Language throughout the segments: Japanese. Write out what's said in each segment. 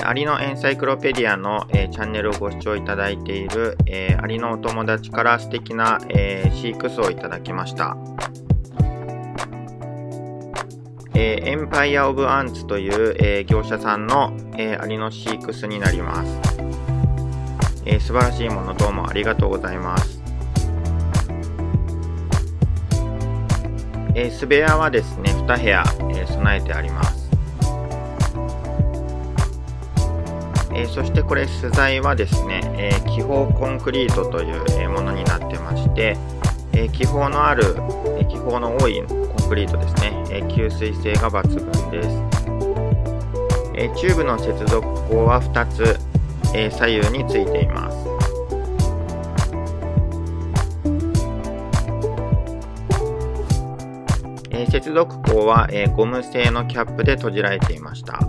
アリのエンサイクロペディアの、チャンネルをご視聴いただいている、アリのお友達から素敵な、飼育巣をいただきました。エンパイアオブアンツという、業者さんの、アリの飼育巣になります。素晴らしいものどうもありがとうございます。巣部屋はですね、2部屋、備えてあります。そしてこれ巣材はですね、気泡コンクリートというものになってまして、気泡の多いコンクリートですね、吸水性が抜群です。チューブの接続口は2つ、左右についています。接続口は、ゴム製のキャップで閉じられていました。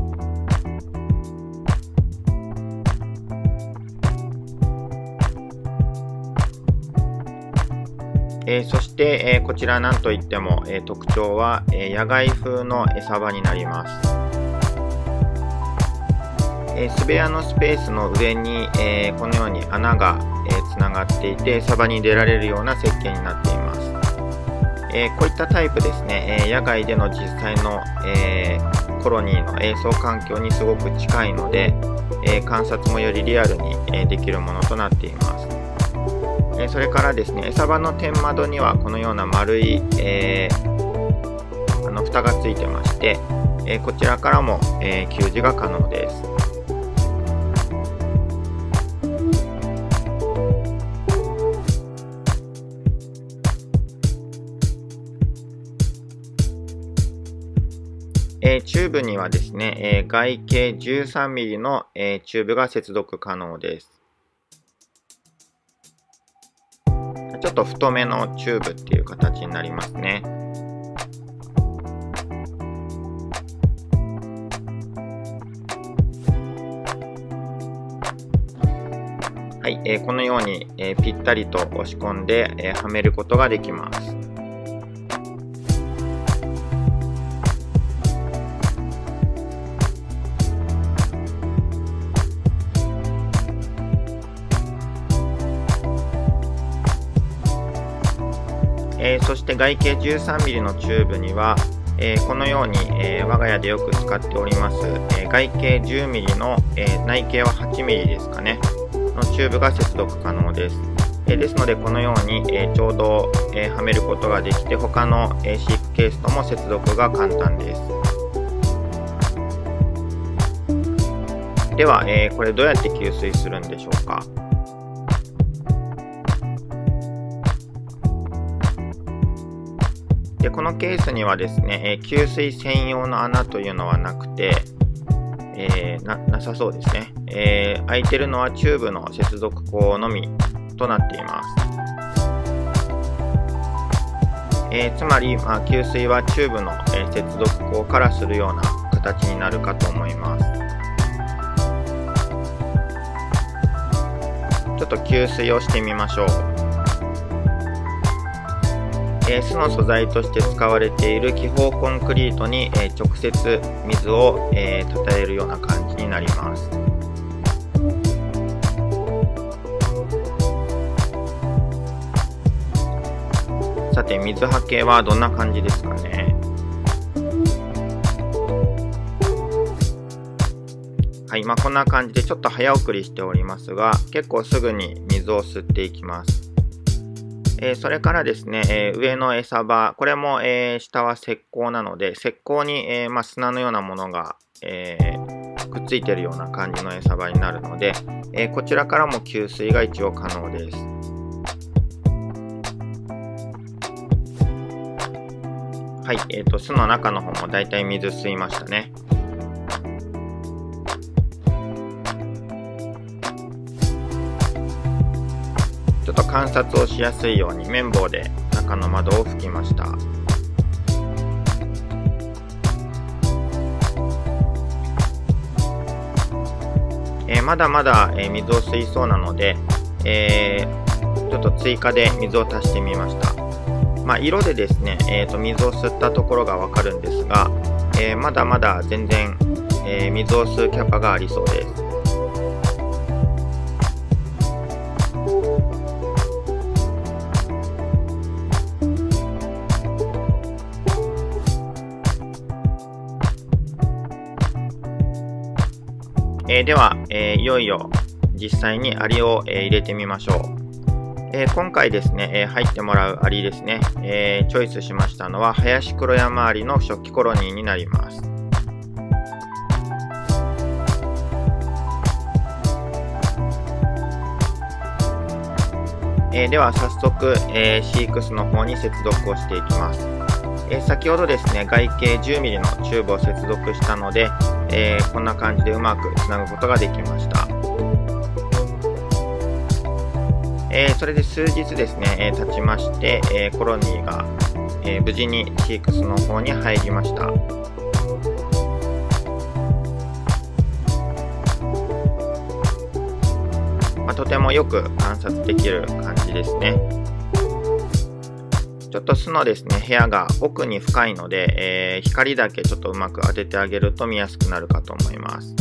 そして、こちらなんといっても、特徴は、野外風の餌場になります。巣部屋のスペースの上に、このように穴が、つながっていて餌場に出られるような設計になっています。こういったタイプですね、野外での実際の、コロニーの営巣環境にすごく近いので、観察もよりリアルに、できるものとなっています。それからですね、餌場の天窓にはこのような丸い、蓋がついてまして、こちらからも、給餌が可能です。チューブにはですね、外径 13mm の、チューブが接続可能です。ちょっと太めのチューブっていう形になりますね。はい、このように、ぴったりと押し込んで、はめることができます。そして外径 13mm のチューブには、このように、我が家でよく使っております、外径 10mm の、内径は 8mm ですかねのチューブが接続可能です。ですのでこのように、ちょうど、はめることができて他の、飼育ケースとも接続が簡単です。では、これどうやって吸水するんでしょうか。でこのケースにはですね、給水専用の穴というのはなくて、なさそうですね。開いてるのはチューブの接続口のみとなっています。つまり、給水はチューブの、接続口からするような形になるかと思います。ちょっと給水をしてみましょう。巣の素材として使われている気泡コンクリートに、直接水を、たたえるような感じになります。さて水はけはどんな感じですかね。はい、こんな感じでちょっと早送りしておりますが、結構すぐに水を吸っていきます。それからですね、上の餌場、これも、下は石膏なので、石膏に、砂のようなものが、くっついているような感じの餌場になるので、こちらからも給水が一応可能です。はい、巣の中の方もだいたい水吸いましたね。ちょっと観察をしやすいように綿棒で中の窓を拭きました。まだまだ、水を吸いそうなので、ちょっと追加で水を足してみました。色でですね、水を吸ったところがわかるんですが、まだまだ全然、水を吸うキャパがありそうです。では、いよいよ実際にアリを、入れてみましょう。今回ですね、入ってもらうアリですね、チョイスしましたのはハヤシクロヤマアリの初期コロニーになります。では早速、飼育巣の方に接続をしていきます。先ほどですね、外径 10mm のチューブを接続したので、こんな感じでうまくつなぐことができました。それで数日ですね、経ちまして、コロニーが、無事に飼育巣の方に入りました。とてもよく観察できる感じですね。ちょっと巣のですね、部屋が奥に深いので、光だけちょっとうまく当ててあげると見やすくなるかと思います。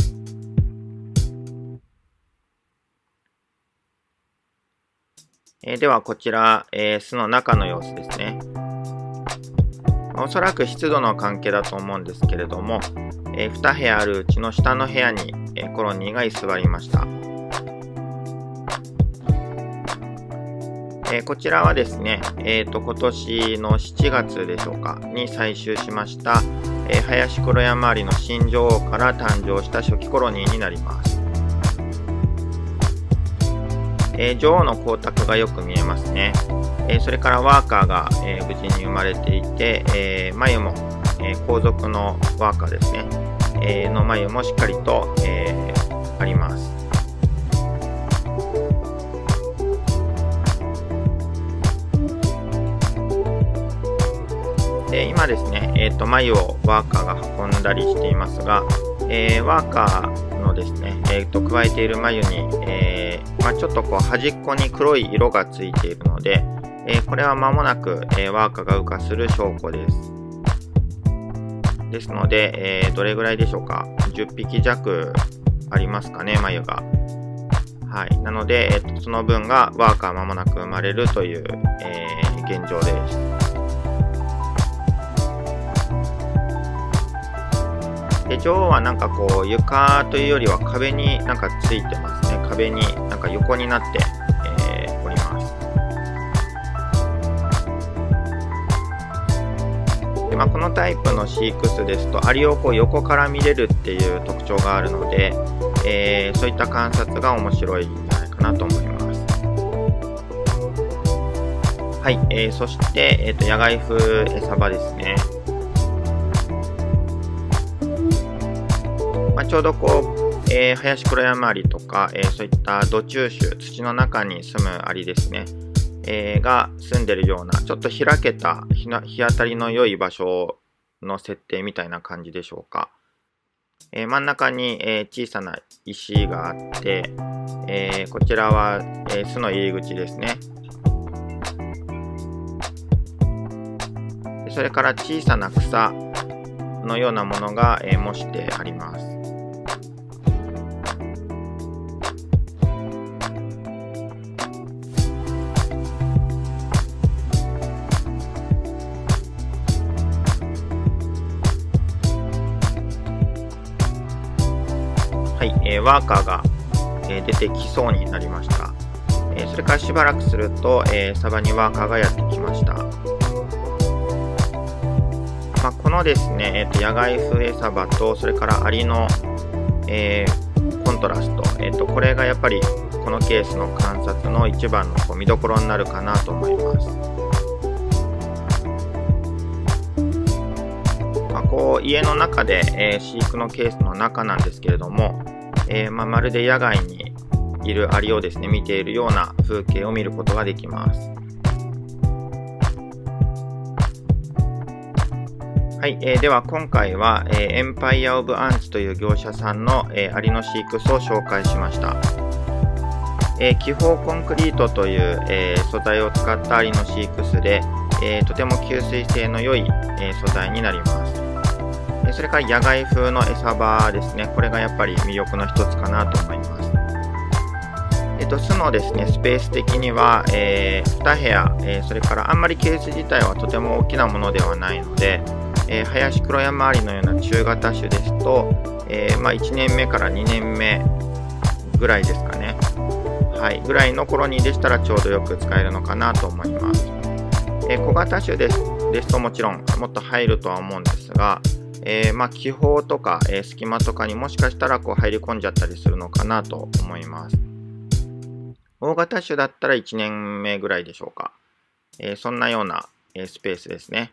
ではこちら、巣の中の様子ですね。おそらく湿度の関係だと思うんですけれども、2部屋あるうちの下の部屋に、コロニーが居座りました。こちらはですね、今年の7月でしょうかに採集しました、ハヤシクロヤマアリの新女王から誕生した初期コロニーになります。女王の光沢がよく見えますね。それからワーカーが、無事に生まれていて、繭も、皇族のワーカーですね、の繭もしっかりと、あります。今ですね、繭をワーカーが運んだりしていますが、ワーカーのですね、加えている繭に、ちょっとこう端っこに黒い色がついているので、これは間もなく、ワーカーが羽化する証拠です。ですので、どれぐらいでしょうか、10匹弱ありますかね、繭が。はい、なので、その分がワーカー間もなく生まれるという、現状です。で、女王はなんかこう床というよりは壁になんかついてますね。壁になんか横になって、おります。で、このタイプの飼育巣ですとアリをこう横から見れるっていう特徴があるので、そういった観察が面白いんじゃないかなと思います。はい、そして、野外風餌場ですね。ちょうどこう、ハヤシクロヤマアリとか、そういった土中種、土の中に住むアリですね、が住んでるような、ちょっと開けた日当たりの良い場所の設定みたいな感じでしょうか。真ん中に、小さな石があって、こちらは、巣の入り口ですね。それから小さな草のようなものが、模してあります。はい、ワーカーが、出てきそうになりました。それからしばらくすると、サバにワーカーがやってきました。このですね、野外風餌場とそれからアリの、コントラスト、これがやっぱりこのケースの観察の一番の見どころになるかなと思います。こう家の中で、飼育のケースの中なんですけれども、まるで野外にいるアリをですね見ているような風景を見ることができます。はい、では今回は、エンパイア・オブ・アンツという業者さんの、アリの飼育巣を紹介しました。気泡コンクリートという、素材を使ったアリの飼育巣で、とても吸水性の良い、素材になります。それから野外風の餌場ですね。これがやっぱり魅力の一つかなと思います。巣のですね、スペース的には、2部屋、それからあんまりケース自体はとても大きなものではないので、林黒山アリのような中型種ですと、1年目から2年目ぐらいですかね。はい、ぐらいのコロニーでしたらちょうどよく使えるのかなと思います。小型種ですともちろんもっと入るとは思うんですが、気泡とか、隙間とかにもしかしたらこう入り込んじゃったりするのかなと思います。大型種だったら1年目ぐらいでしょうか。そんなような、スペースですね。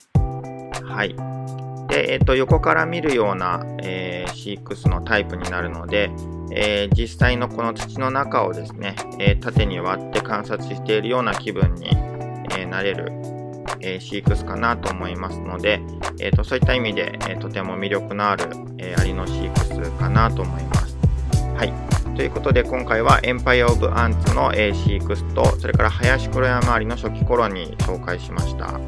はい。で、横から見るような、飼育巣のタイプになるので、実際のこの土の中をですね、縦に割って観察しているような気分に、なれる、飼育巣かなと思いますので、そういった意味で、とても魅力のある、アリの飼育巣かなと思います。はい。ということで今回はエンパイア・オブ・アンツの飼育巣と、それから林黒山アリの初期コロニー紹介しました。